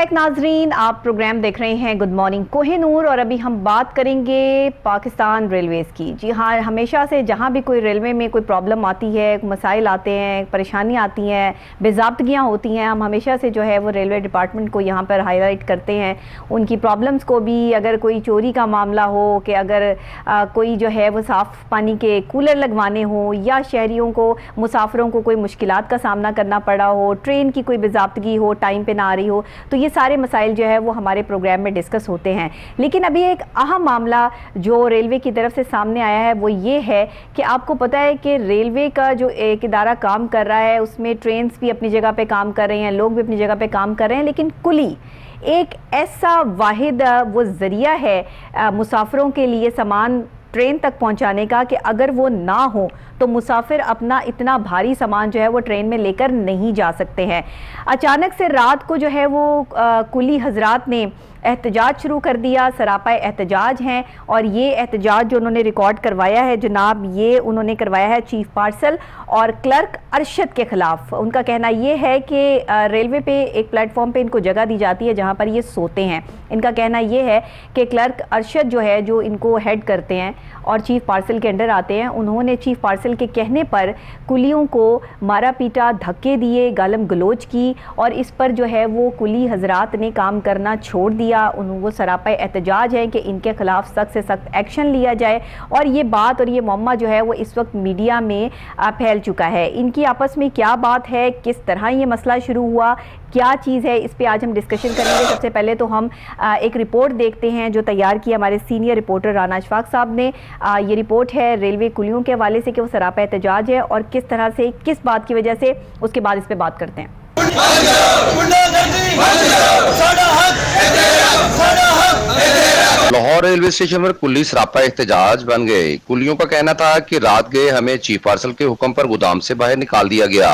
Back नाजरीन, आप programme देख रहे हैं गुड मॉर्निंग कोहिनूर और अभी हम बात करेंगे पाकिस्तान रेलवेज़ की। जी हाँ, हमेशा से जहाँ भी कोई रेलवे में कोई प्रॉब्लम आती है, मसाइल आते हैं, परेशानी आती हैं, बेज़ाब्तगियाँ होती हैं, हम हमेशा से जो है वो रेलवे डिपार्टमेंट को यहाँ पर हाईलाइट करते हैं, उनकी प्रॉब्लम्स को भी। अगर कोई चोरी का मामला हो कि अगर कोई जो है वो साफ़ पानी के कूलर लगवाने हो या शहरियों को, मुसाफिरों को कोई मुश्किलात का सामना करना पड़ा हो, ट्रेन की कोई बेज़ाब्तगी हो, टाइम पे ना आ रही हो, तो ये सारे मसाइल जो है वो हमारे प्रोग्राम में डिस्कस होते हैं। लेकिन अभी एक अहम मामला जो रेलवे की तरफ से सामने आया है वो ये है कि आपको पता है कि रेलवे का जो एक इदारा काम कर रहा है उसमें ट्रेन्स भी अपनी जगह पे काम कर रहे हैं, लोग भी अपनी जगह पे काम कर रहे हैं, लेकिन कुली एक ऐसा वाहिद वो ज़रिया है मुसाफिरों के लिए सामान ट्रेन तक पहुंचाने का कि अगर वो ना हो तो मुसाफिर अपना इतना भारी सामान जो है वो ट्रेन में लेकर नहीं जा सकते हैं। अचानक से रात को जो है वो कुली हजरात ने एहतजाज शुरू कर दिया, सरापाए एहतजाज हैं। और ये एहतजाज जो उन्होंने रिकॉर्ड करवाया है जनाब, ये उन्होंने करवाया है चीफ पार्सल और क्लर्क अरशद के ख़िलाफ़। उनका कहना ये है कि रेलवे पे एक प्लेटफॉर्म पे इनको जगह दी जाती है जहाँ पर ये सोते हैं। इनका कहना ये है कि क्लर्क अरशद जो है, जो इनको हेड करते हैं और चीफ पार्सल के अंडर आते हैं, उन्होंने चीफ पार्सल के कहने पर कुलियों को मारा पीटा, धक्के दिए, गालम गलोच की और इस पर जो है वो कुली हजरात ने काम करना छोड़ दिया। वो सरापाए एहतजाज है कि इनके खिलाफ सख्त से सख्त एक्शन लिया जाए। और ये बात और ये मामला जो है वो इस वक्त मीडिया में फैल चुका है। इनकी आपस में क्या बात है, किस तरह ये मसला शुरू हुआ, क्या चीज़ है, इस पे आज हम डिस्कशन करेंगे। सबसे पहले तो हम एक रिपोर्ट देखते हैं जो तैयार की हमारे सीनियर रिपोर्टर राना अशफाक साहब ने। ये रिपोर्ट है रेलवे कुलियों के हवाले से कि वो सरापा एहतजाज है और किस तरह से, किस बात की वजह से, उसके बाद इस पे बात करते हैं। लाहौर रेलवे स्टेशन पर कुली सरापा एहतजाज बन गए। कुलियों का कहना था कि रात गए हमें चीफ पार्सल के हुक्म पर गोदाम से बाहर निकाल दिया गया।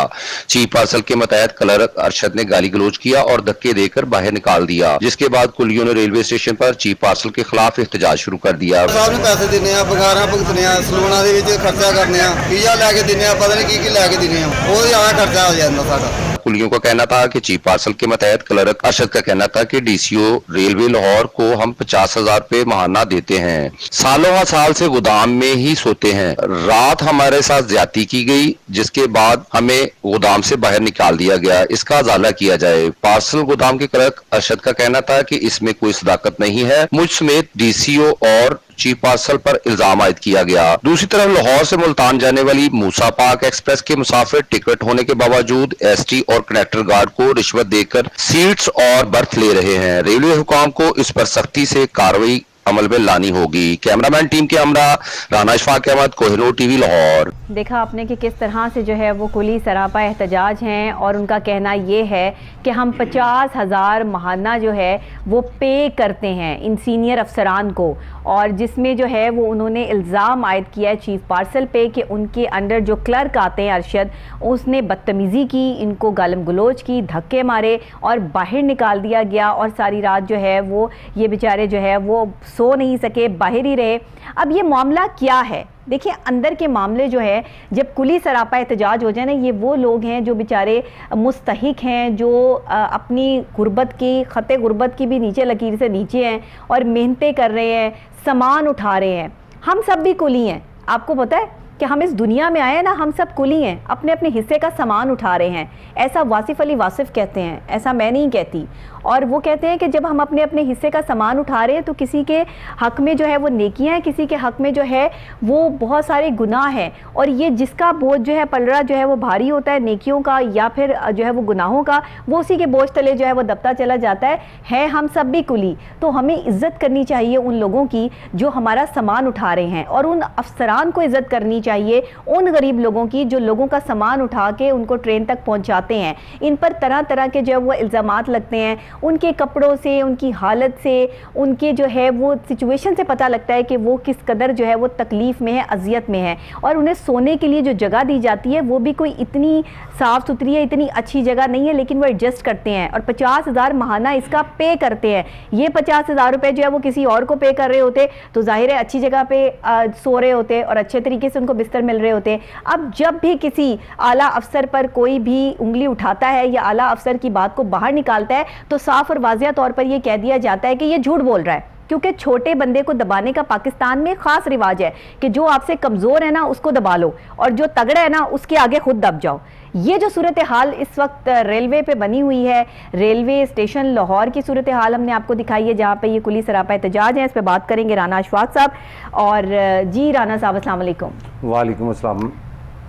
चीफ पार्सल के मुताबिक क्लर्क अरशद ने गाली गलोच किया और धक्के देकर बाहर निकाल दिया, जिसके बाद कुलियों ने रेलवे स्टेशन पर चीफ पार्सल के खिलाफ एहतजाज शुरू कर दिया। पैसे देने, बगारा भुगतने, सलूना खर्चा करने, पिज़्ज़ा लैके देने, पता नहीं की लैके देने, वो ज्यादा खर्चा हो जाता साਡਾ। कुलियों का कहना था कि चीफ पार्सल के मुताबिक क्लर्क अरशद का कहना था कि डीसीओ रेलवे लाहौर को हम 50,000 रुपए महाना देते हैं, सालों साल से गोदाम में ही सोते हैं। रात हमारे साथ ज्यादती की गई, जिसके बाद हमें गोदाम से बाहर निकाल दिया गया। इसका अजाला किया जाए। पार्सल गोदाम के क्लर्क अरशद का कहना था कि इसमें कोई सदाकत नहीं है। मुझ समेत डीसीओ और चीफ पार्सल पर इल्जाम आयद किया गया। दूसरी तरफ लाहौर से मुल्तान जाने वाली मूसा पाक एक्सप्रेस के मुसाफिर टिकट होने के बावजूद एसटी और कंडक्टर गार्ड को रिश्वत देकर सीट्स और बर्थ ले रहे हैं। रेलवे हुकाम को इस पर सख्ती से कार्रवाई अमल में लानी होगी। कैमरामैन टीम के हमरा राना अशफाक अहमद, कोहिनूर टीवी लाहौर। देखा आपने कि किस तरह से जो है वो कुली सरापा एहतजाज हैं और उनका कहना ये है कि हम 50,000 महाना जो है वो पे करते हैं इन सीनियर अफसरान को, और जिसमें जो है वो उन्होंने इल्ज़ाम आयद किया है चीफ पार्सल पे कि उनके अंडर जो क्लर्क आते हैं अरशद, उसने बदतमीज़ी की, इनको गालम गलोच की, धक्के मारे और बाहर निकाल दिया गया। और सारी रात जो है वो ये बेचारे जो है वो सो नहीं सके, बाहर ही रहे। अब ये मामला क्या है? देखिए, अंदर के मामले जो है, जब कुली सरापा एहतजाज हो जाए ना, ये वो लोग हैं जो बेचारे मुस्तहिक हैं, जो अपनी गुर्बत की, ख़ते गुर्बत की भी नीचे लकीर से नीचे हैं और मेहनतें कर रहे हैं, सामान उठा रहे हैं। हम सब भी कुली हैं। आपको पता है कि हम इस दुनिया में आए हैं ना, हम सब कुली हैं, अपने अपने हिस्से का सामान उठा रहे हैं। ऐसा वासिफ अली वासिफ कहते हैं, ऐसा मैं नहीं कहती। और वो कहते हैं कि जब हम अपने अपने हिस्से का सामान उठा रहे हैं तो किसी के हक़ में जो है वो नेकियां हैं, किसी के हक़ में जो है वो बहुत सारे गुनाह हैं। और ये जिसका बोझ जो है, पलड़ा जो है वो भारी होता है नेकियों का या फिर जो है वो गुनाहों का, वो उसी के बोझ तले जो है वो दबता चला जाता है हम सब भी कुली। तो हमें इज़्ज़त करनी चाहिए उन लोगों की जो हमारा सामान उठा रहे हैं, और उन अफसरान को इज़्ज़त करनी चाहिए उन गरीब लोगों की जो लोगों का सामान उठा के उनको ट्रेन तक पहुँचाते हैं। इन पर तरह तरह के जो है वो इल्ज़ामात लगते हैं, उनके कपड़ों से, उनकी हालत से, उनके जो है वो सिचुएशन से पता लगता है कि वो किस कदर जो है वो तकलीफ़ में है, अजियत में है। और उन्हें सोने के लिए जो जगह दी जाती है वो भी कोई इतनी साफ़ सुथरी है, इतनी अच्छी जगह नहीं है, लेकिन वो एडजस्ट करते हैं और 50,000 महाना इसका पे करते हैं। ये 50,000 रुपये जो है वो किसी और को पे कर रहे होते तो जाहिर है अच्छी जगह पे सो रहे होते और अच्छे तरीके से उनको बिस्तर मिल रहे होते हैं। अब जब भी किसी आला अफसर पर कोई भी उंगली उठाता है या आला अफसर की बात को बाहर निकालता है तो साफ और वाज़िया तौर पर यह कह दिया जाता है कि ये झूठ बोल रहा है, क्योंकि छोटे बंदे को दबाने का पाकिस्तान में खास रिवाज है कि जो आपसे कमजोर है ना उसको दबा लो और जो तगड़ा है ना उसके आगे खुद दब जाओ। ये जो सूरत हाल इस वक्त रेलवे पे बनी हुई है, रेलवे स्टेशन लाहौर की सूरत हाल हमने आपको दिखाई है जहाँ पे ये कुली सरापा एहतजाज है। इस पे बात करेंगे राना अशफाक साहब। और जी राना साहब अस्सलाम वालेकुम। वालेकुम अस्सलाम।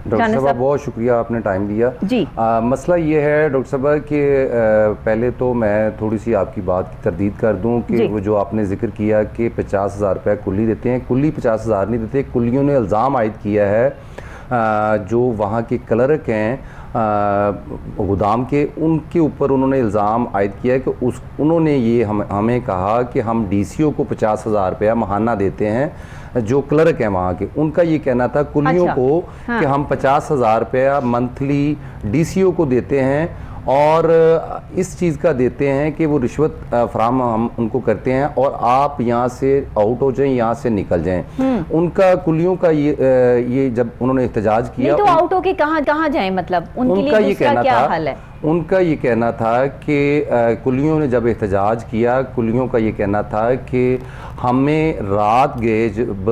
डॉक्टर साहब बहुत शुक्रिया आपने टाइम दिया जी। मसला ये है डॉक्टर साहब कि पहले तो मैं थोड़ी सी आपकी बात की तरदीद कर दूं कि वो जो आपने जिक्र किया कि 50,000 रुपये कुल्ली देते हैं, कुल्ली 50,000 नहीं देते। कुल्लियों ने इल्ज़ाम आयद किया है जो वहाँ के क्लर्क हैं गोदाम के, उनके ऊपर उन्होंने इल्ज़ाम आयद किया है कि उन्होंने ये हमें कहा कि हम डीसीओ को 50,000 रुपया महाना देते हैं। जो क्लर्क हैं वहाँ के, उनका ये कहना था कुल्लियों को कि हम 50,000 रुपया मंथली डीसीओ को देते हैं और इस चीज़ का देते हैं कि वो रिश्वत फराम हम उनको करते हैं और आप यहाँ से आउट हो जाएं, यहाँ से निकल जाएं। उनका कुल्लियों का ये जब उन्होंने एहतजाज किया तो आउट होके कहाँ जाएं, मतलब उनका ये कहना था, उनका ये कहना था कि कुलियों ने जब एहतजाज किया, कुलियों का ये कहना था कि हमें रात गए जब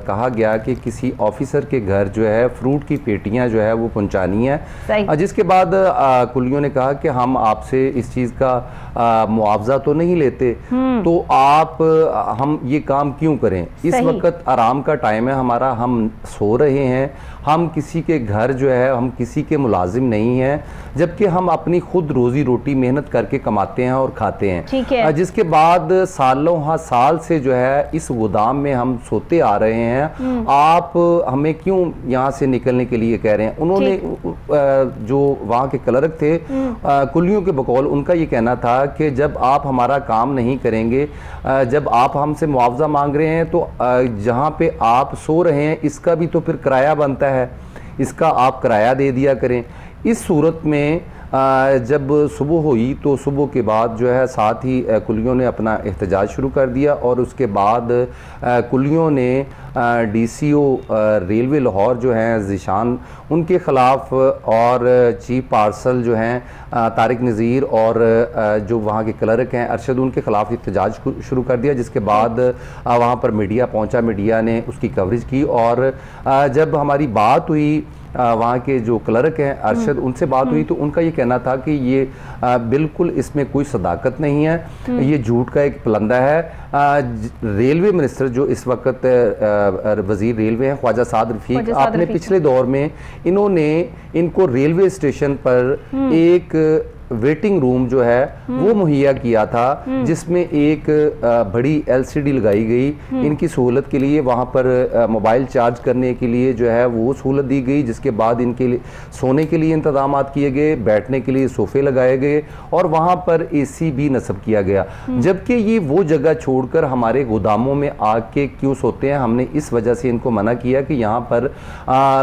कहा गया कि किसी ऑफिसर के घर जो है फ्रूट की पेटियां जो है वो पहुंचानी है, जिसके बाद कुलियों ने कहा कि हम आपसे इस चीज़ का मुआवजा तो नहीं लेते, तो आप हम ये काम क्यों करें। इस वक्त आराम का टाइम है हमारा, हम सो रहे हैं, हम किसी के घर जो है हम किसी के मुलाजिम नहीं हैं, जबकि हम अपनी खुद रोजी रोटी मेहनत करके कमाते हैं और खाते हैं। जिसके बाद सालों साल से जो है इस गोदाम में हम सोते आ रहे हैं, आप हमें क्यों यहाँ से निकलने के लिए कह रहे हैं। उन्होंने जो वहाँ के क्लर्क थे कुल्लियों के बकौल उनका ये कहना था कि जब आप हमारा काम नहीं करेंगे, जब आप हमसे मुआवजा मांग रहे हैं तो जहाँ पे आप सो रहे हैं इसका भी तो फिर किराया बनता है, इसका आप किराया दे दिया करें। इस सूरत में जब सुबह हुई तो सुबह के बाद जो है साथ ही कुलियों ने अपना एहतजाज शुरू कर दिया और उसके बाद कुलियों ने डीसीओ रेलवे लाहौर जो हैं ज़ीशान, उनके ख़िलाफ़ और चीफ पार्सल जो हैं तारिक नज़ीर और जो वहाँ के क्लर्क हैं अरशद, उनके ख़िलाफ़ एहतजाज शुरू कर दिया। जिसके बाद वहाँ पर मीडिया पहुँचा, मीडिया ने उसकी कवरेज की और जब हमारी बात हुई वहाँ के जो क्लर्क हैं अरशद, उनसे बात हुई तो उनका ये कहना था कि ये बिल्कुल इसमें कोई सदाकत नहीं है, ये झूठ का एक पलंदा है। रेलवे मिनिस्टर जो इस वक्त वजीर रेलवे हैं ख्वाजा साद रफीक, आपने पिछले दौर में इन्होंने इनको रेलवे स्टेशन पर एक वेटिंग रूम जो है वो मुहैया किया था, जिसमें एक बड़ी एलसीडी लगाई गई इनकी सहूलत के लिए। वहाँ पर मोबाइल चार्ज करने के लिए जो है वो सहूलत दी गई, जिसके बाद इनके लिए सोने के लिए इंतजाम किए गए, बैठने के लिए सोफे लगाए गए और वहाँ पर एसी भी नस्ब किया गया। जबकि ये वो जगह छोड़कर हमारे गोदामों में आके क्यों सोते हैं। हमने इस वजह से इनको मना किया कि यहाँ पर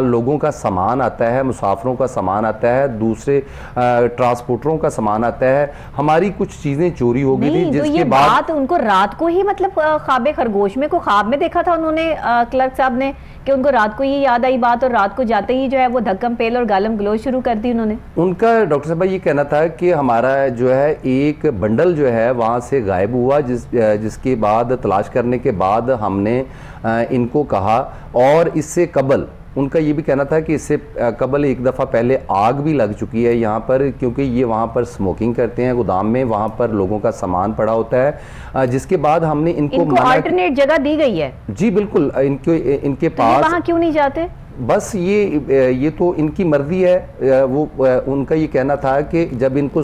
लोगों का सामान आता है, मुसाफिरों का सामान आता है, दूसरे ट्रांसपोर्टरों का सामान आता है, हमारी कुछ चीजें चोरी हो गई थी। जिसके ये बात उनको रात को ही मतलब ख्वाब खरगोश में को ख्वाब में देखा था उन्होंने क्लर्क साहब ने कि उनको रात को ही याद आई बात और रात को जाते ही जो है वो धक्कम पेल और गालम गलोच शुरू कर दी उन्होंने। उनका डॉक्टर साहब ये कहना था कि हमारा जो है एक बंडल जो है वहाँ से गायब हुआ, जिसके बाद तलाश करने के बाद हमने इनको कहा और इससे कबल उनका ये भी कहना था कि इससे कबल एक दफ़ा पहले आग भी लग चुकी है यहाँ पर, क्योंकि ये वहाँ पर स्मोकिंग करते हैं गोदाम में, वहाँ पर लोगों का सामान पड़ा होता है। जिसके बाद हमने इनको अल्टरनेट जगह दी गई है। जी बिल्कुल, इनके पास वहाँ क्यों नहीं जाते? बस ये तो इनकी मर्जी है। वो उनका ये कहना था कि जब इनको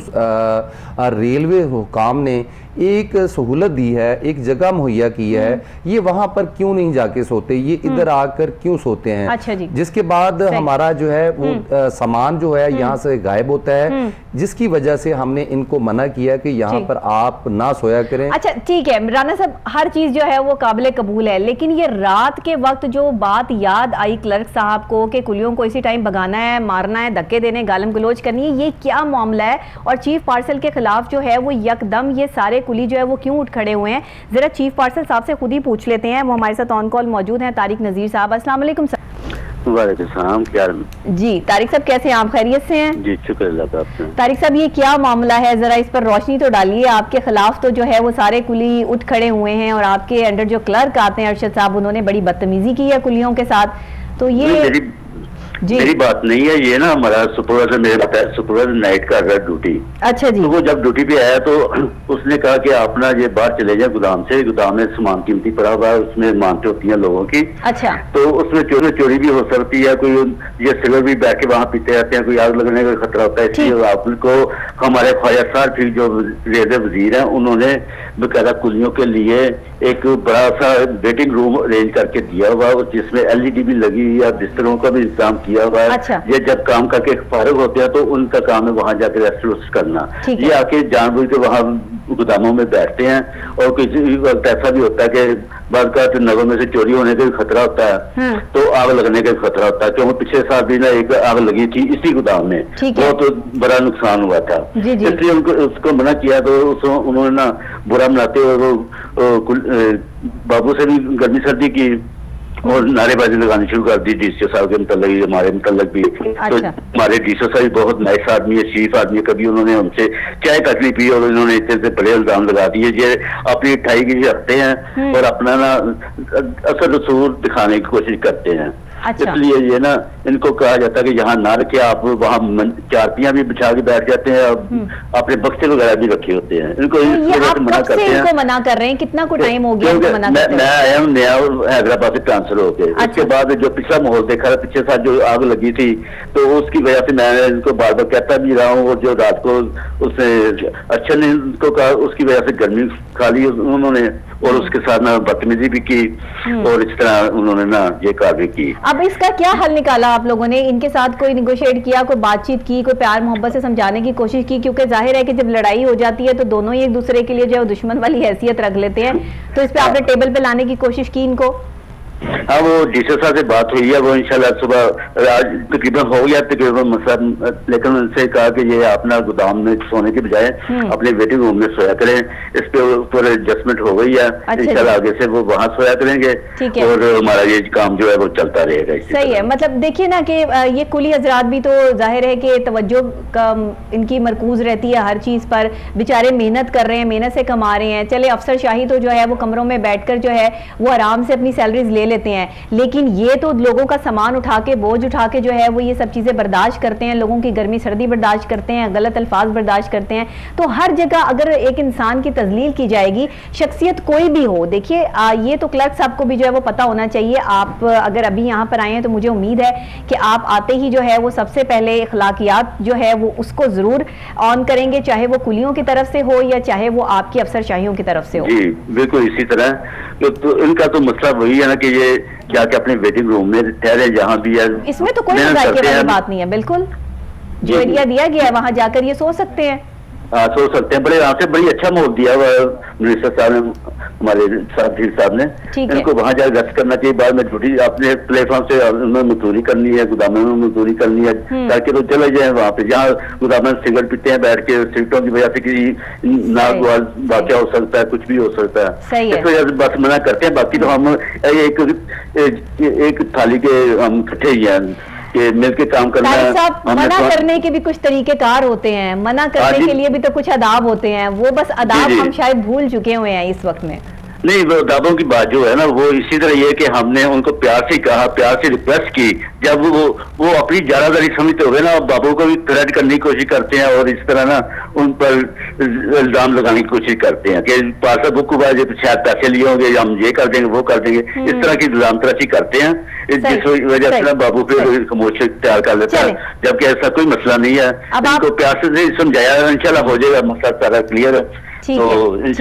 रेलवे हुकाम ने एक सहूलत दी है, एक जगह मुहैया की है, ये वहां पर क्यों नहीं जाके सोते, ये इधर आकर क्यों सोते हैं। अच्छा जी। जिसके बाद हमारा जो है वो सामान जो है यहाँ से गायब होता है, जिसकी वजह से हमने इनको मना किया कि यहाँ पर आप ना सोया करें। अच्छा ठीक है राना साहब, हर चीज जो है वो काबिल कबूल है, लेकिन ये रात के वक्त जो बात याद आई क्लर्क साहब को कि कुलियों को इसी टाइम भगाना है, मारना है, धक्के देने, गालम गलोच करनी है, ये क्या मामला है? और चीफ पार्सल के खिलाफ जो है वो यकदम ये सारे कुली जो है वो क्यों उठ खड़े हुए हैं? जरा चीफ पार्सल साहब से खुद ही पूछ लेते हैं। वो हमारे साथ ऑन कॉल मौजूद हैं तारिक नजीर साहब। अस्सलाम वालेकुम सर। वालेकुम क्या जी। तारिक साहब कैसे हैं आप, खैरियत से हैं? जी शुक्र अल्लाह का। तारिक साहब ये क्या मामला है, जरा इस पर रोशनी तो डालिए। आपके खिलाफ तो जो है वो सारे कुली उठ खड़े हुए हैं और आपके अंडर जो क्लर्क आते हैं अरशद साहब, उन्होंने बड़ी बदतमीजी की है कुलियों के साथ। तो ये मेरी बात नहीं है, ये ना हमारा सुपरवाइजर मेरे बताया, सुपरवाइजर नाइट कर रहा है ड्यूटी। अच्छा जी। तो वो जब ड्यूटी पे आया तो उसने कहा कि आप ना ये बाहर चले जाए गोदाम से, गोदाम में सामान कीमती पड़ा हुआ है, उसमें मानते होती हैं लोगों की। अच्छा। तो उसमें चोरी भी हो सकती है, कोई ये सिगर भी बैठ के वहाँ पीते रहते हैं, कोई आग लगने का खतरा होता है। इसलिए आपको हमारे ख्वाजा साहब ठीक जो रेलवे वजीर है, उन्होंने बकायदा कुलियों के लिए एक बड़ा सा वेटिंग रूम अरेंज करके दिया हुआ, जिसमें LED भी लगी हुई है, बिस्तरों का भी इंतजाम किया हुआ है। अच्छा। ये जब काम करके फारिग होते हैं तो उनका काम है वहां जाकर रेस्ट करना। ये आके जानबूझ के वहां गोदामों में बैठते हैं और किसी वक्त ऐसा भी होता है कि बाद का नगरों में से चोरी होने का भी खतरा होता है, तो आग लगने का भी खतरा होता है। क्योंकि पिछले साल भी ना एक आग लगी थी इसी गोदाम में, बहुत तो बड़ा नुकसान हुआ था। इसलिए उनको उसको मना किया, तो उन्होंने ना बुरा मनाते हुए बाबू से भी गर्मी सर्दी की और नारेबाजी लगानी शुरू कर दी DCO साहब के मतलब, हमारे मतलब भी। अच्छा। तो हमारे DCO साहब बहुत नाइस आदमी है, शरीफ आदमी है, कभी उन्होंने हमसे चाय तक नहीं पी और उन्होंने इतने बड़े इल्जाम लगा दिए। ये अपनी ठाई की रखते हैं और अपना ना असर रसूल दिखाने की कोशिश करते हैं। अच्छा। इसलिए ये ना इनको कहा जाता है कि यहाँ ना रखे, आप वहाँ चारपियां भी बिछा के बैठ जाते हैं, अपने बक्से वगैरह भी रखे होते हैं। इनको मना करते हैं। इनको मना कर रहे हैं, कितना को टाइम हो गया इनको मना करते हैं? मैं आया हूँ नया हैदराबाद से ट्रांसफर होके। उसके बाद जो पिछला माहौल देखा, पिछले साल जो आग लगी थी, तो उसकी वजह से मैं इनको बार बार कहता भी रहा हूँ, और जो रात को उसने अच्छा नहीं उनको कहा, उसकी वजह से गर्मी खा ली उन्होंने और उसके साथ ना बदतमीजी भी की और इस तरह उन्होंने ना ये कार्रवाई की। अब इसका क्या हल निकाला आप लोगों ने? इनके साथ कोई निगोशिएट किया, कोई बातचीत की, कोई प्यार मोहब्बत से समझाने की कोशिश की? क्योंकि जाहिर है कि जब लड़ाई हो जाती है तो दोनों ही एक दूसरे के लिए जो दुश्मन वाली हैसियत रख लेते हैं, तो इस पे आपने टेबल पे लाने की कोशिश की इनको? हाँ, वो DCO साहब से बात हुई है, वो इंशाल्लाह सुबह आज तकरीबन हो गया तकरीबन मसला, लेकिन उनसे कहा कि ये अपना गोदाम में सोने के बजाय अपने वेटिंग रूम में सोया करें। इस पे ऊपर एडजस्टमेंट हो गई है। अच्छा। इंशाल्लाह आगे से वो वहाँ सोया करेंगे और हमारा ये काम जो है वो चलता रहेगा। सही है। मतलब देखिए ना कि ये कुली हजरात भी तो जाहिर है कि तवज्जो इनकी मरकूज रहती है हर चीज पर, बेचारे मेहनत कर रहे हैं, मेहनत से कमा रहे हैं। चले अफसरशाही तो जो है वो कमरों में बैठकर जो है वो आराम से अपनी सैलरीज ले लेते हैं, लेकिन ये तो लोगों का सामान उठा के, बोझ उठा के जो है वो ये सब चीजें बर्दाश्त करते हैं, लोगों की गर्मी सर्दी बर्दाश्त करते हैं, गलत अल्फाज बर्दाश्त करते हैं। तो हर जगह अगर एक इंसान की तजलील की जाएगी, शख्सियत कोई भी हो, देखिए ये तो क्लर्क साहब को भी जो है वो पता होना चाहिए। आप अगर अभी यहाँ पर आए हैं तो मुझे उम्मीद है कि आप आते ही जो है वो सबसे पहले अखलाकियात जो है वो उसको जरूर ऑन करेंगे, चाहे वो कुलियों की तरफ से हो या चाहे वो आपकी अफसरशाहियों की तरफ से हो। जी बिल्कुल इसी तरह। तो इनका तो मसला वही है ना कि ये जाके अपने वेटिंग रूम में ठहरे जहाँ भी है, इसमें तो कोई मजाक वाली बात नहीं है। बिल्कुल जो एरिया दिया गया है वहाँ जाकर ये सो सकते हैं। सोच सकते हैं। बड़े यहाँ से बड़ी अच्छा माहौल दिया हुआ है मिनिस्टर साहब ने, हमारे साहब ने। इनको वहाँ जाकर गश्त करना चाहिए। बाद में ड्यूटी अपने प्लेटफॉर्म से उन्हें मजदूरी करनी है, गोदामों में मजदूरी करनी है, ताकि तो चले जाए वहाँ पे जहाँ गोदाम में सिगरेट पीते हैं बैठ के, सिगरेटों की वजह से किसी नाक वाक़या हो सकता है, कुछ भी हो सकता है। इस वजह से बस मना करते हैं। बाकी तो हम एक थाली के हम इकट्ठे ही हैं कि मिलके काम करना है। मना करने के भी कुछ तरीकेकार होते हैं, मना करने के लिए भी तो कुछ अदाब होते हैं, वो बस अदाब हम शायद भूल चुके हुए हैं इस वक्त में। नहीं, वो अदाबों की बात जो है ना वो इसी तरह ये कि हमने उनको प्यार से कहा, प्यार से रिक्वेस्ट की। जब वो अपनी जारादारी समझते हुए ना बाबू को भी थ्रेट करने की कोशिश करते हैं और इस तरह ना उन पर इल्जाम लगाने की कोशिश करते हैं कि पार्सल बुक हुआ है, शायद पैसे लिए होंगे, हम ये कर देंगे वो कर देंगे, इस तरह की इल्जाम तराशी करते हैं, जिस वजह से ना बाबू फिर खामोश तैयार कर लेता है, जबकि ऐसा कोई मसला नहीं है। इनको प्यार से समझाया, इंशाल्लाह हो जाएगा मसला सारा क्लियर। तो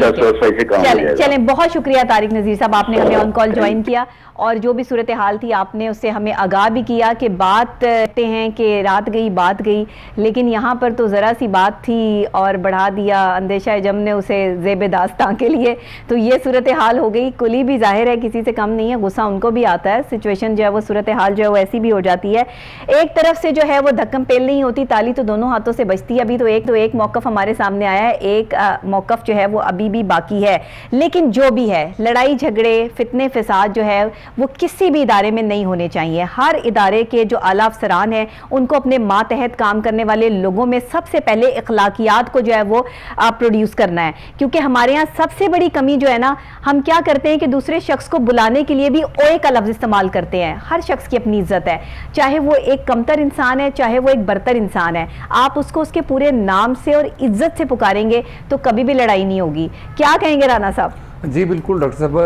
चलें, बहुत शुक्रिया तारिक नज़ीर साहब, आपने हमें ऑन कॉल ज्वाइन किया और जो भी सूरत हाल थी आपने उससे हमें आगाह भी किया कि बात कहते हैं कि रात गई बात गई, लेकिन यहाँ पर तो ज़रा सी बात थी और बढ़ा दिया अंदेशा जम ने उसे ज़ेब दास्तां के लिए। तो ये सूरत हाल हो गई। कुली भी जाहिर है किसी से कम नहीं है, गुस्सा उनको भी आता है, सिचुएशन जो है वो सूरत हाल जो है वो ऐसी भी हो जाती है। एक तरफ से जो है वो धक्कम पेल नहीं होती, ताली तो दोनों हाथों से बजती है। अभी तो एक मौक़िफ़ हमारे सामने आया है, एक मौक़िफ़ वक्त जो है वो अभी भी बाकी है। लेकिन जो भी है, लड़ाई झगड़े फितने फसाद जो है वो किसी भी इदारे में नहीं होने चाहिए। हर इदारे के जो आला अफसरान हैं उनको अपने मातहत काम करने वाले लोगों में सबसे पहले इखलाकियात को जो है वो प्रोड्यूस करना है। क्योंकि हमारे यहाँ सबसे बड़ी कमी जो है ना, हम क्या करते हैं कि दूसरे शख्स को बुलाने के लिए भी ओए का लफ्ज़ इस्तेमाल करते हैं। हर शख्स की अपनी इज्जत है, चाहे वो एक कमतर इंसान है चाहे वो एक बरतर इंसान है। आप उसको उसके पूरे नाम से और इज्जत से पुकारेंगे तो कभी भी लड़ाई नहीं होगी। क्या कहेंगे राना साहब? जी बिल्कुल डॉक्टर साहब,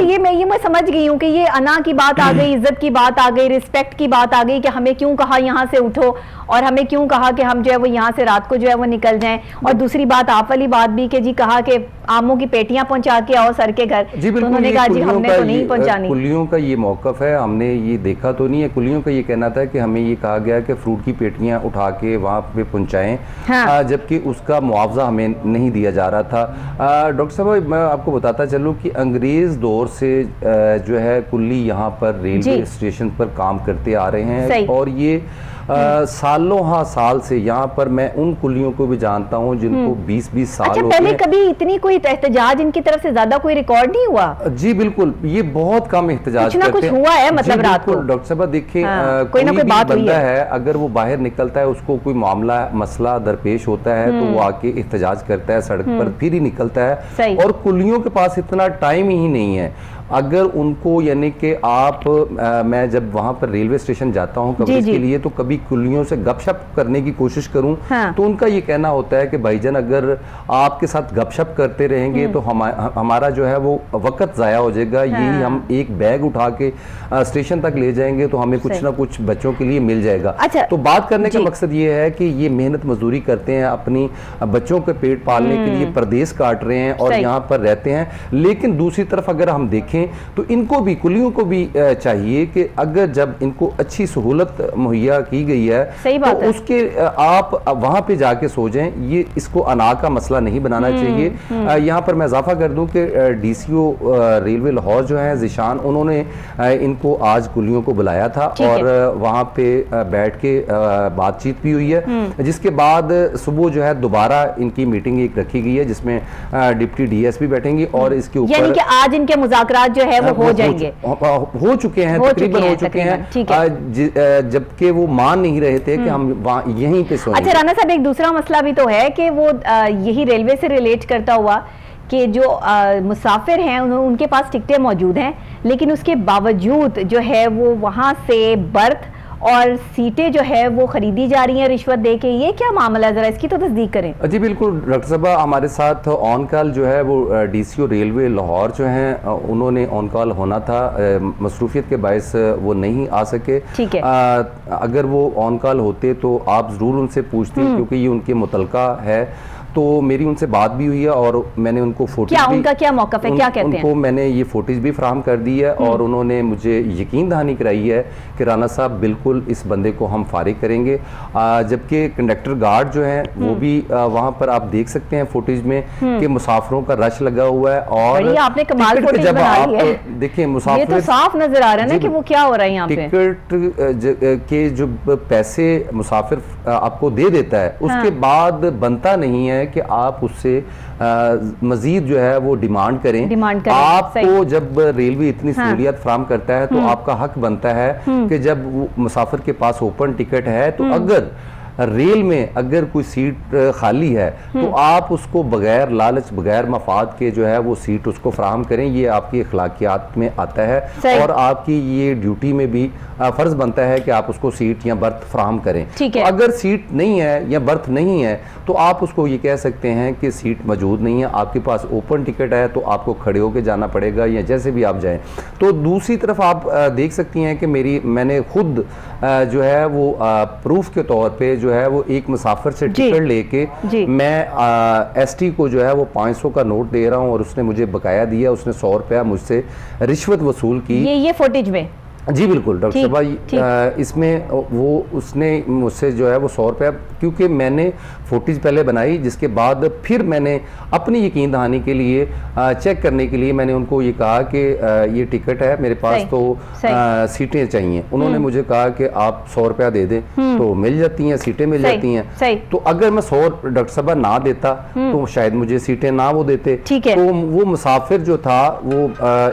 ये मैं समझ गई हूँ कि ये अना की बात आ गई, इज्जत की बात आ गई, रिस्पेक्ट की बात आ गई कि हमें क्यों कहा यहाँ से उठो और हमें क्यों कहा कि हम जो है वो यहाँ से रात को जो है वो निकल जाएं। और दूसरी बात आप वाली बात भी कि जी कहा कि आमों की पेटियां पहुंचा के आओ सर के घर, जी तो उन्होंने कहा जी हमने तो नहीं पहुंचानी। कुलियों का ये मौकफ है, हमने ये देखा तो नहीं है। कुलियों का ये कहना था कि हमें ये कहा गया कि फ्रूट की पेटियां उठा के वहाँ पे पहुँचाएं, हाँ। जबकि उसका मुआवजा हमें नहीं दिया जा रहा था। डॉक्टर साहब मैं आपको बताता चलूँ कि अंग्रेज दौर से जो है कुल्ली यहाँ पर रेलवे स्टेशन पर काम करते आ रहे हैं और ये सालों हाँ साल से यहाँ पर मैं उन कुलियों को भी जानता हूँ जिनको 20-20 साल अच्छा, पहले कभी इतनी कोई एहतजाज इनकी तरफ से ज्यादा कोई रिकॉर्ड नहीं हुआ? जी बिल्कुल, ये बहुत कम एहतजाज कुछ ना कुछ हुआ है मतलब रात को। डॉक्टर साहब देखिए, कोई ना कोई बात बंदा है अगर वो बाहर निकलता है, उसको कोई मामला मसला दरपेश होता है तो वो आके एहतजाज करता है सड़क पर, फिर ही निकलता है। और कुलियों के पास इतना टाइम ही नहीं है। अगर उनको यानी कि आप मैं जब वहाँ पर रेलवे स्टेशन जाता हूँ कवरेज के लिए, तो कभी कुलियों से गपशप करने की कोशिश करूँ, हाँ। तो उनका ये कहना होता है कि भाईजान अगर आपके साथ गपशप करते रहेंगे तो हमारा जो है वो वक्त ज़ाया हो जाएगा। हाँ। यही हम एक बैग उठा के स्टेशन तक ले जाएंगे तो हमें कुछ ना कुछ बच्चों के लिए मिल जाएगा। अच्छा, तो बात करने का मकसद ये है कि ये मेहनत मजदूरी करते हैं, अपनी बच्चों के पेट पालने के लिए परदेश काट रहे हैं और यहाँ पर रहते हैं। लेकिन दूसरी तरफ अगर हम देखें तो इनको भी, कुलियों को भी चाहिए कि अगर जब इनको अच्छी सहूलत मुहैया की गई है तो उसके आप वहां पे जाके सो जाएं। ये इसको अना का मसला नहीं बनाना चाहिए। यहाँ पर मैं इजाफा कर दूं कि डीसीओ रेलवे लाहौर जो है जिशान, उन्होंने इनको आज कुलियों को बुलाया था और वहां पे बैठ के बातचीत भी हुई है, जिसके बाद सुबह जो है दोबारा इनकी मीटिंग एक रखी गई है जिसमें डिप्टी डीएसपी बैठेंगे और इसके ऊपर यानी कि आज इनके मुज़ाकरात जो है वो हो जाएंगे, हो चुके हैं, तकरीबन हो चुके हैं, जबकि वो मान नहीं रहे थे कि हम यहीं पे सोएंगे। अच्छा राना साहब, एक दूसरा मसला भी तो है कि वो यही रेलवे से रिलेट करता हुआ कि जो मुसाफिर हैं उनके पास टिकटें मौजूद हैं, लेकिन उसके बावजूद जो है वो वहाँ से बर्थ और सीटें जो है वो खरीदी जा रही हैं रिश्वत दे के। ये क्या मामला है, जरा इसकी तो तस्दीक करें। जी बिल्कुल डॉक्टर साहब, हमारे साथ ऑन कॉल जो है वो डीसीओ रेलवे लाहौर जो हैं उन्होंने ऑन कॉल होना था, मसरूफियत के बायस वो नहीं आ सके। ठीक है, अगर वो ऑन कॉल होते तो आप ज़रूर उनसे पूछते क्योंकि ये उनके मुतलका है। तो मेरी उनसे बात भी हुई है और मैंने उनको फोटेज क्या उनका क्या मौक़िफ़ है, क्या कहते हैं? उनको मैंने ये फोटेज भी फराहम कर दी है और उन्होंने मुझे यकीन दहानी कराई है कि राना साहब बिल्कुल इस बंदे को हम फारिग करेंगे। जबकि कंडक्टर गार्ड जो हैं वो भी वहाँ पर आप देख सकते हैं फोटेज में कि मुसाफिरों का रश लगा हुआ है। और आपने कमाल जब आप देखें मुसाफिर, ये तो साफ नजर आ रहा है ना कि वो क्या हो रहा है यहाँ पे। टिकट के जो पैसे मुसाफिर आपको दे देता है उसके बाद बनता नहीं है कि आप उससे मजीद जो है वो डिमांड करें। आपको जब रेलवे इतनी सहूलियत फराहम करता है तो आपका हक बनता है कि जब मुसाफिर के पास ओपन टिकट है तो अगर रेल में अगर कोई सीट खाली है तो आप उसको बगैर लालच, बगैर मफाद के जो है वो सीट उसको फराहम करें। ये आपकी अखलाकियात में आता है और आपकी ये ड्यूटी में भी फर्ज बनता है कि आप उसको सीट या बर्थ फराहम करें। तो अगर सीट नहीं है या बर्थ नहीं है तो आप उसको ये कह सकते हैं कि सीट मौजूद नहीं है, आपके पास ओपन टिकट है तो आपको खड़े होकर जाना पड़ेगा या जैसे भी आप जाएं। तो दूसरी तरफ आप देख सकती हैं कि मैंने खुद जो है वो प्रूफ के तौर पे जो है वो एक मुसाफिर से टिकट लेके मैं एसटी को जो है वो 500 का नोट दे रहा हूँ और उसने मुझे बकाया दिया, उसने 100 रुपया मुझसे रिश्वत वसूल की। ये फुटेज में जी बिल्कुल डॉक्टर साहब, इसमें वो उसने मुझसे जो है वो 100 रुपया, क्योंकि मैंने फुटेज पहले बनाई, जिसके बाद फिर मैंने अपनी यकीन दहानी के लिए चेक करने के लिए मैंने उनको ये कहा कि ये टिकट है मेरे पास, तो सीटें चाहिए। उन्होंने मुझे कहा कि आप 100 रुपया दे दें तो मिल जाती हैं, सीटें मिल जाती हैं। तो अगर मैं 100 डॉक्टर साहब ना देता तो शायद मुझे सीटें ना वो देते। तो वो मुसाफिर जो था वो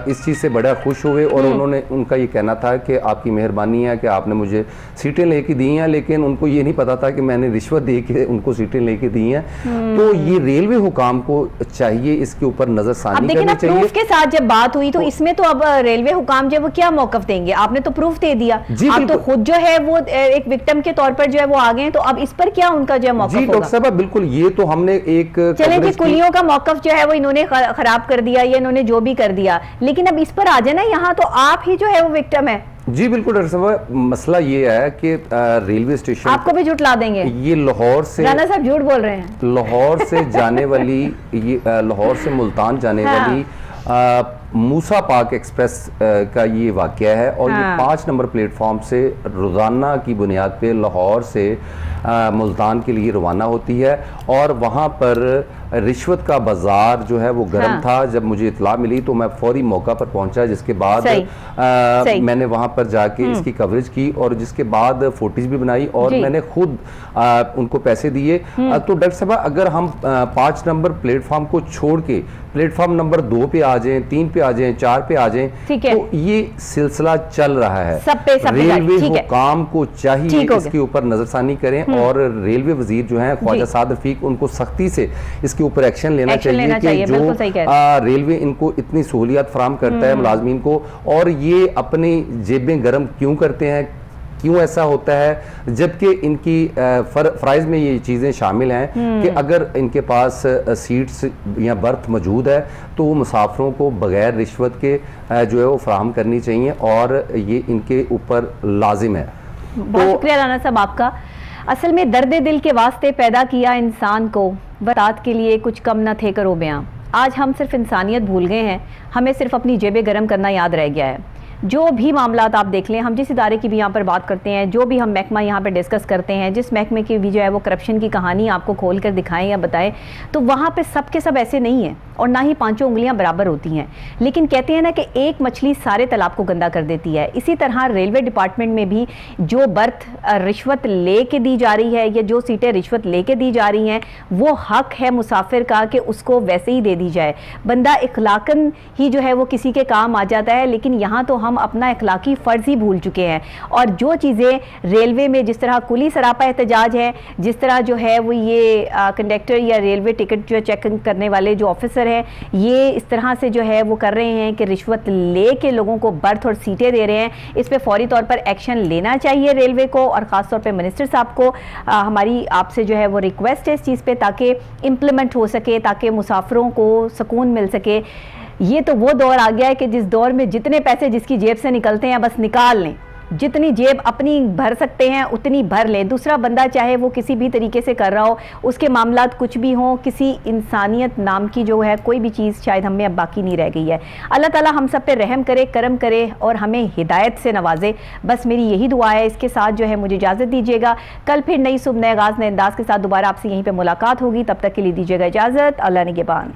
इस चीज़ से बड़ा खुश हुए और उन्होंने, उनका ये कहना था कि आपकी मेहरबानी है कि आपने मुझे सीटें लेके दी हैं, लेकिन उनको ये नहीं पता था कि मैंने रिश्वत दे के उनको सीटें लेके दी हैं। तो ये रेलवे हुकाम को चाहिए इसके ऊपर नजरसानी करनी चाहिए। प्रूफ के साथ जब बात हुई तो इसमें तो अब रेलवे हुकाम जो वो क्या मौकफ देंगे? आपने तो प्रूफ दे दिया, आप तो खुद जो है वो एक विक्टिम के तौर पर जो है वो आ गए, तो अब इस पर क्या उनका जो है मौकफ होगा? जी डॉक्टर साहब बिल्कुल, ये तो हमने एक चलें कि कुलियों का मौकफ जो है वो इन्होंने खराब कर दिया या इन्होंने जो भी कर दिया, लेकिन अब इस पर आ जाए ना, यहाँ तो आप ही जो है वो विक्टिम है। जी बिल्कुल डॉक्टर साहब, मसला ये है कि रेलवे स्टेशन आपको भी झूठ ला देंगे। ये लाहौर से, राना साहब झूठ बोल रहे हैं। लाहौर से जाने वाली ये लाहौर से मुल्तान जाने वाली मूसा पाक एक्सप्रेस का ये वाक़या है और ये 5 नंबर प्लेटफॉर्म से रोज़ाना की बुनियाद पे लाहौर से मुल्तान के लिए रवाना होती है और वहाँ पर रिश्वत का बाजार जो है वो गर्म था। जब मुझे इतला मिली तो मैं फौरी मौका पर पहुंचा, जिसके बाद मैंने वहाँ पर जाके इसकी कवरेज की और जिसके बाद फोटेज भी बनाई और मैंने खुद उनको पैसे दिए। तो डॉक्टर साहब अगर हम 5 नंबर प्लेटफॉर्म को छोड़ के प्लेटफॉर्म नंबर 2 पे आ जाएं, 3 पे आ जाएं, 4 पे आ जाएं, तो ये सिलसिला चल रहा है। रेलवे हुकाम को चाहिए इसके ऊपर नजरसानी करें और रेलवे वजीर जो है ख्वाजा साद रफीक, उनको सख्ती से इसके ऊपर एक्शन लेना चाहिए कि जो रेलवे इनको इतनी सहूलियत फराम करता है मुलाजमीन को, और ये अपनी जेबें गर्म क्यों करते हैं, क्यों ऐसा होता है, जबकि इनकी फराइज में ये चीज़ें शामिल हैं कि अगर इनके पास सीट्स या बर्थ मौजूद है तो वो मुसाफिरों को बगैर रिश्वत के जो है वो फराहम करनी चाहिए और ये इनके ऊपर लाजिम है। बहुत शुक्रिया राना साहब आपका। असल में दर्द दिल के वास्ते पैदा किया इंसान को, बरात के लिए कुछ कम न थे करो बयां। आज हम सिर्फ इंसानियत भूल गए हैं, हमें सिर्फ अपनी जेबें गर्म करना याद रह गया है। जो भी मामलात आप देख लें, हम जिस इदारे की भी यहाँ पर बात करते हैं, जो भी हम महकमा यहाँ पर डिस्कस करते हैं, जिस महकमे की भी जो है वो करप्शन की कहानी आपको खोल कर दिखाएं या बताएं, तो वहाँ पे सब के सब ऐसे नहीं हैं और ना ही 5 उंगलियाँ बराबर होती हैं। लेकिन कहते हैं ना कि एक मछली सारे तालाब को गंदा कर देती है। इसी तरह रेलवे डिपार्टमेंट में भी जो बर्थ रिश्वत ले के दी जा रही है या जो सीटें रिश्वत ले के दी जा रही हैं, वो हक है मुसाफिर का कि उसको वैसे ही दे दी जाए। बंदा इखलाकन ही जो है वो किसी के काम आ जाता है, लेकिन यहाँ तो हम अपना इखलाकी फ़र्ज़ ही भूल चुके हैं। और जो चीज़ें रेलवे में जिस तरह कुली सरापा एहतजाज है, जिस तरह जो है वो ये कंडक्टर या रेलवे टिकट जो चेक करने वाले जो ऑफिसर हैं, ये इस तरह से जो है वो कर रहे हैं कि रिश्वत ले के लोगों को बर्थ और सीटें दे रहे हैं, इस पर फौरी तौर पर एक्शन लेना चाहिए रेलवे को और ख़ास तौर पर मिनिस्टर साहब को। हमारी आपसे जो है वो रिक्वेस्ट है इस चीज़ पर, ताकि इम्प्लीमेंट हो सके, ताकि मुसाफिरों को सुकून मिल सके। ये तो वो दौर आ गया है कि जिस दौर में जितने पैसे जिसकी जेब से निकलते हैं बस निकाल लें, जितनी जेब अपनी भर सकते हैं उतनी भर लें। दूसरा बंदा चाहे वो किसी भी तरीके से कर रहा हो, उसके मामलात कुछ भी हों, किसी इंसानियत नाम की जो है कोई भी चीज़ शायद हमें अब बाकी नहीं रह गई है। अल्लाह ताला हम सब पे रहम करे, करम करे और हमें हिदायत से नवाजे। बस मेरी यही दुआ है। इसके साथ जो है मुझे इजाज़त दीजिएगा। कल फिर नई सुबह नए आगाज़ नए अंदाज़ के साथ दोबारा आपसे यहीं पर मुलाकात होगी। तब तक के लिए दीजिएगा इजाज़त। अल्लाह निगहबान।